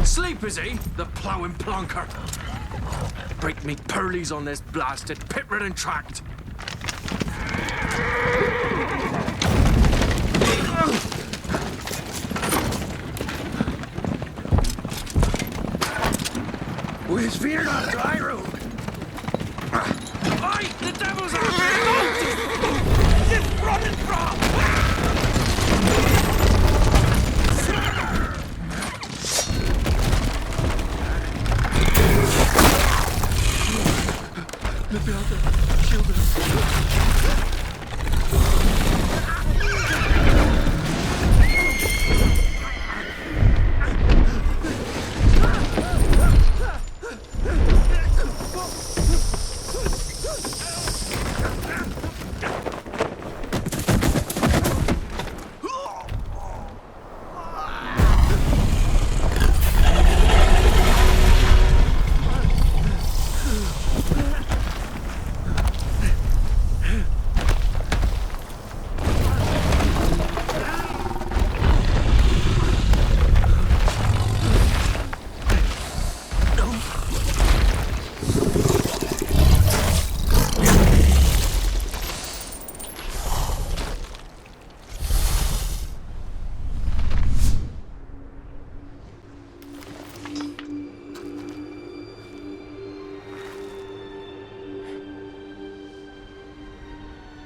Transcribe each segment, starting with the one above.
Sleep, is he? The ploughing plonker. Break me pearlies on this blasted pit-ridden tract. Where's fear not to Iroh? Aye, the devil's out there! Just running from! Let me out there. Shield him.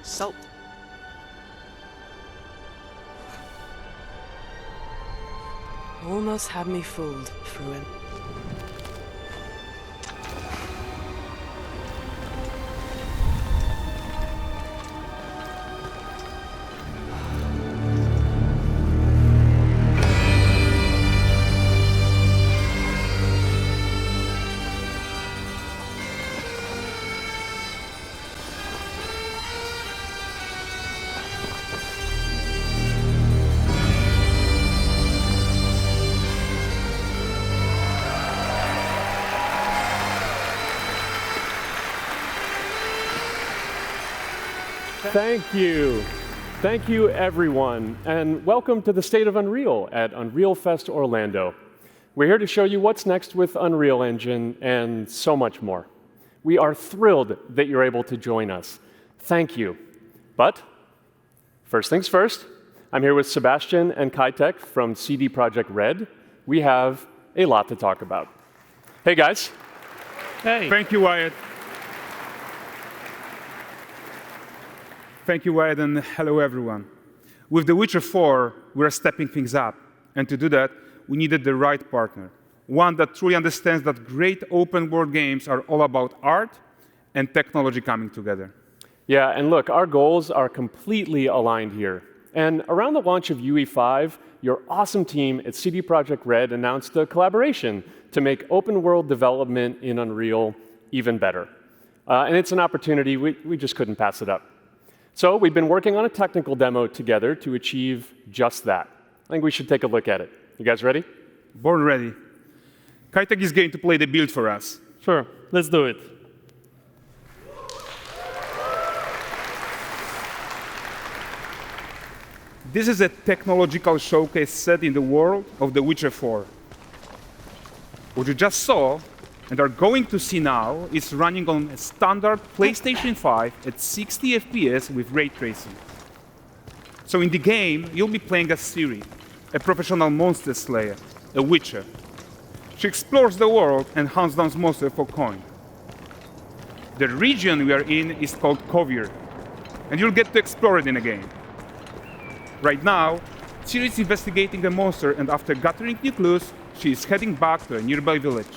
Salt. Almost had me fooled, Fruin. Thank you. Thank you, everyone, and welcome to the State of Unreal at Unreal Fest Orlando. We're here to show you what's next with Unreal Engine and so much more. We are thrilled that you're able to join us. Thank you. But first things first, I'm here with Sebastian and Kitek from CD Projekt Red. We have a lot to talk about. Hey, guys. Hey. Thank you, Wyatt. Thank you, Wyatt, and hello, everyone. With The Witcher 4, we're stepping things up. And to do that, we needed the right partner, one that truly understands that great open-world games are all about art and technology coming together. Yeah, and look, our goals are completely aligned here. And around the launch of UE5, your awesome team at CD Projekt Red announced a collaboration to make open-world development in Unreal even better. And it's an opportunity, we just couldn't pass it up. So we've been working on a technical demo together to achieve just that. I think we should take a look at it. You guys ready? Born ready. Kitek is going to play the build for us. Sure, let's do it. This is a technological showcase set in the world of The Witcher 4. What you just saw and are going to see now is running on a standard PlayStation 5 at 60 FPS with ray tracing. So in the game, you'll be playing as Ciri, a professional monster slayer, a witcher. She explores the world and hunts down monsters for coin. The region we are in is called Kovir, and you'll get to explore it in the game. Right now, Ciri is investigating a monster, and after gathering new clues, she is heading back to a nearby village.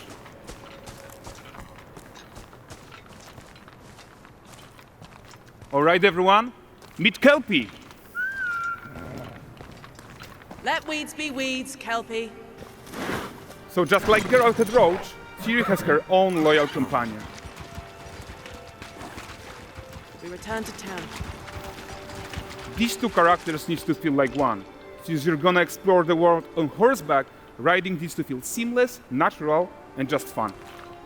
All right, everyone, Meet Kelpie. Let weeds be weeds, Kelpie. So just like Geralt and Roach, Ciri has her own loyal companion. We return to town. These two characters need to feel like one. Since you're gonna explore the world on horseback, riding needs to feel seamless, natural, and just fun.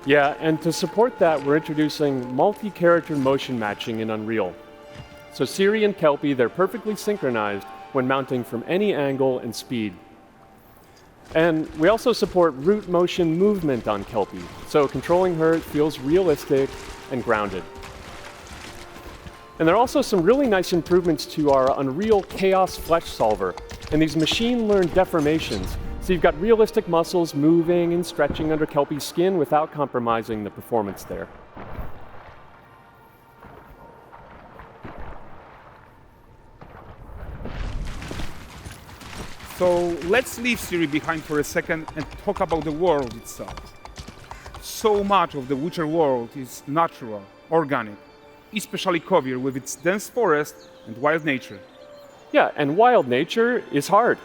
Yeah, and to support that, we're introducing multi-character motion matching in Unreal. So Ciri and Kelpie, they're perfectly synchronized when mounting from any angle and speed. And we also support root motion movement on Kelpie, so controlling her feels realistic and grounded. And there are also some really nice improvements to our Unreal Chaos Flesh Solver and these machine-learned deformations. So you've got realistic muscles moving and stretching under Kelpie's skin without compromising the performance there. So let's leave Ciri behind for a second and talk about the world itself. So much of the Witcher world is natural, organic, especially Kovir with its dense forest and wild nature. Yeah, and wild nature is hard.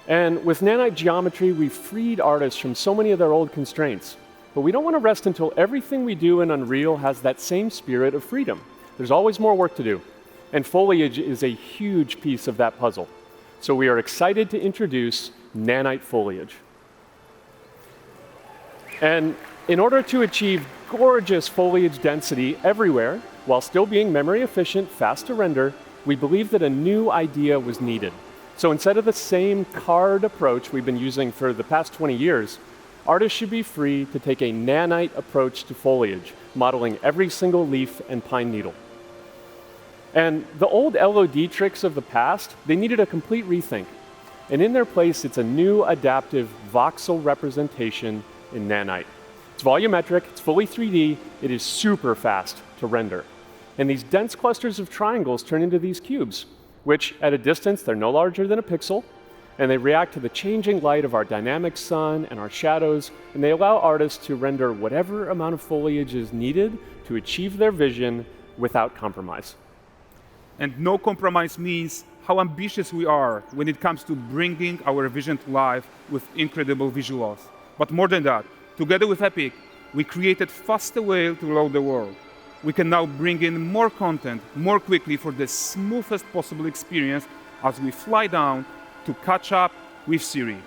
And with Nanite geometry, we've freed artists from so many of their old constraints. But we don't want to rest until everything we do in Unreal has that same spirit of freedom. There's always more work to do. And foliage is a huge piece of that puzzle. So we are excited to introduce Nanite foliage. And in order to achieve gorgeous foliage density everywhere, while still being memory efficient, fast to render, we believe that a new idea was needed. So instead of the same card approach we've been using for the past 20 years, artists should be free to take a nanite approach to foliage, modeling every single leaf and pine needle. And the old LOD tricks of the past, they needed a complete rethink. And in their place, it's a new adaptive voxel representation in Nanite. It's volumetric, it's fully 3D, it is super fast to render. And these dense clusters of triangles turn into these cubes, which at a distance, they're no larger than a pixel, and they react to the changing light of our dynamic sun and our shadows, and they allow artists to render whatever amount of foliage is needed to achieve their vision without compromise. And no compromise means how ambitious we are when it comes to bringing our vision to life with incredible visuals. But more than that, together with Epic, we created faster way to load the world. We can now bring in more content more quickly for the smoothest possible experience as we fly down to catch up with Ciri.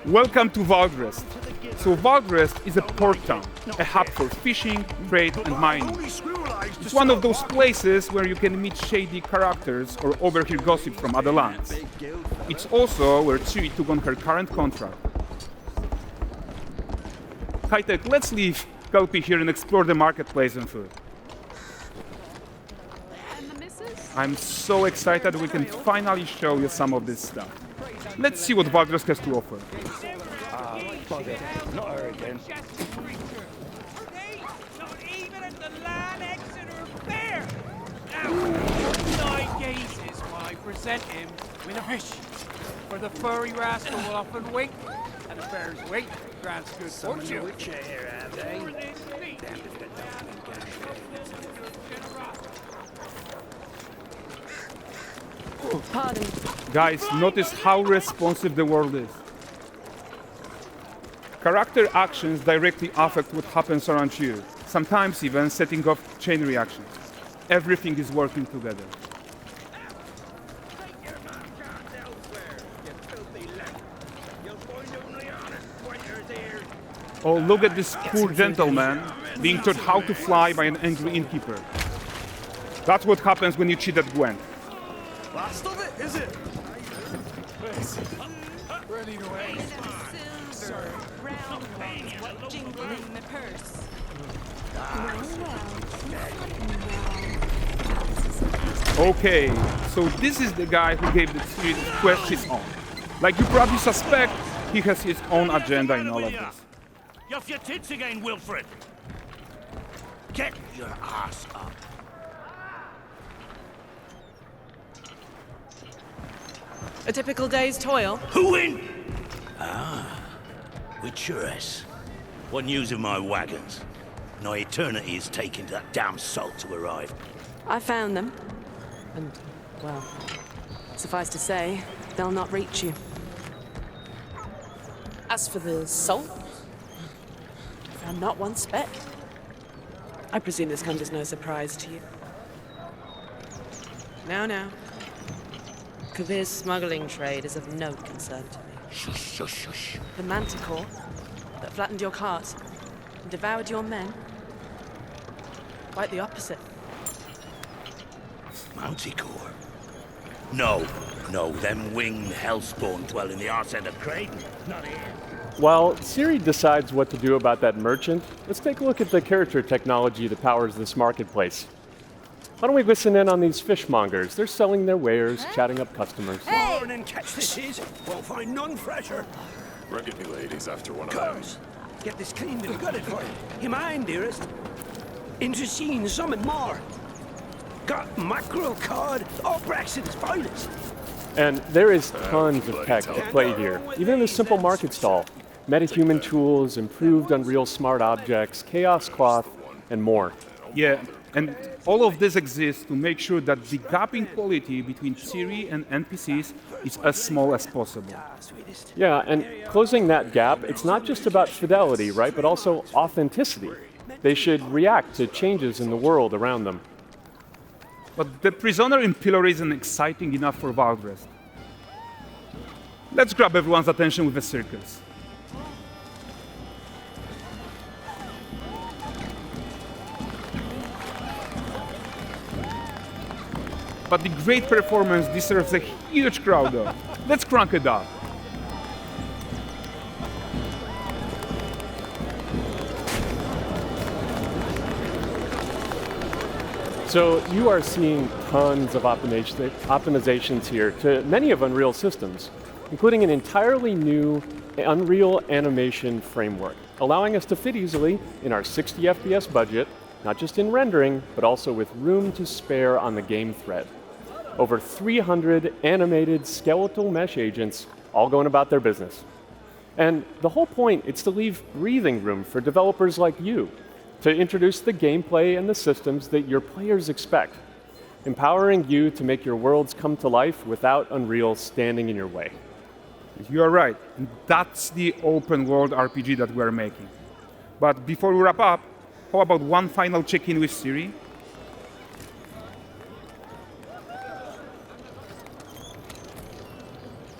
Welcome to Valdrest. So Valdrest is a port town, a hub for fishing, trade and mining. It's one of those places where you can meet shady characters or overhear gossip from other lands. It's also where Ciri took on her current contract. High-tech, let's leave Kelpie here and explore the marketplace and food. I'm so excited we can finally show you some of this stuff. Let's see what Valdrest has to offer. Not her again. Not even at the Land Exeter Fair! Now, 9 gazes while I present him with a fish. For the furry rascal will often wink, and the fair's weight grants good fortune. Pardon. Guys, notice how responsive the world is. Character actions directly affect what happens around you, sometimes even setting off chain reactions. Everything is working together. Oh, look at this poor gentleman being taught how to fly by an angry innkeeper. That's what happens when you cheat at Gwent. Last of it, is it? Ready to aim. Jingling in the purse. Okay, so this is the guy who gave the series quest his own. Like you probably suspect, he has his own agenda in all of this. You're off your tits again, Wilfred. Get your ass up. A typical day's toil. Who in? With Churres. What news of my wagons? No eternity is taking that damn salt to arrive. I found them. And, well, suffice to say, they'll not reach you. As for the salt, I found not one speck. I presume this comes as no surprise to you. Now. Kavir's smuggling trade is of no concern to me. Shush, shush, shush. The manticore that flattened your cart and devoured your men? Quite the opposite. Manticore? No, them winged hellspawn dwell in the arse end of Creighton. Not here. While Siri decides what to do about that merchant, let's take a look at the character technology that powers this marketplace. Why don't we listen in on these fishmongers? They're selling their wares, chatting up customers. Morning, catch this is. Won't find none fresher. Rugged me ladies after one of them. Course. Get this cleaned and gutted for you. You mind, dearest? Interesting, something more. Got mackerel, cod, all Braxton's finest. And there is tons of tech at play here, even in this simple market stall. Metahuman tools, improved Unreal smart objects, chaos cloth, and more. Yeah, and all of this exists to make sure that the gap in quality between Siri and NPCs is as small as possible. Yeah, and closing that gap, it's not just about fidelity, right, but also authenticity. They should react to changes in the world around them. But the prisoner in Pillory isn't exciting enough for Valdrest. Let's grab everyone's attention with a circus. But the great performance deserves a huge crowd though. Let's crank it up. So you are seeing tons of optimizations here to many of Unreal systems, including an entirely new Unreal animation framework, allowing us to fit easily in our 60 FPS budget, not just in rendering, but also with room to spare on the game thread. Over 300 animated skeletal mesh agents all going about their business. And the whole point is to leave breathing room for developers like you to introduce the gameplay and the systems that your players expect, empowering you to make your worlds come to life without Unreal standing in your way. You are right. That's the open world RPG that we're making. But before we wrap up, how about one final check-in with Siri?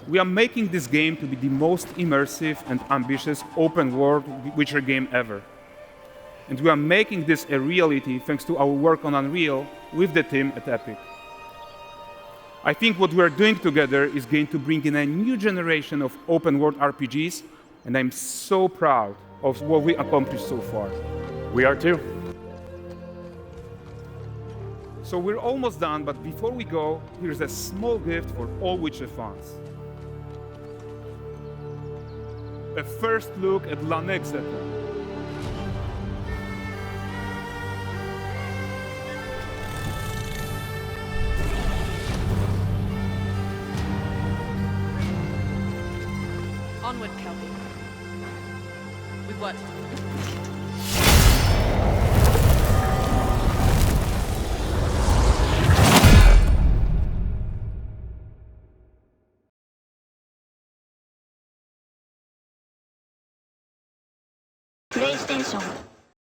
We are making this game to be the most immersive and ambitious open world Witcher game ever. And we are making this a reality thanks to our work on Unreal with the team at Epic. I think what we are doing together is going to bring in a new generation of open world RPGs, and I'm so proud of what we accomplished so far. We are too. So we're almost done, but before we go, here's a small gift for all Witcher fans. A first look at Lanexeter. Onward, Kelpie. With what? PlayStation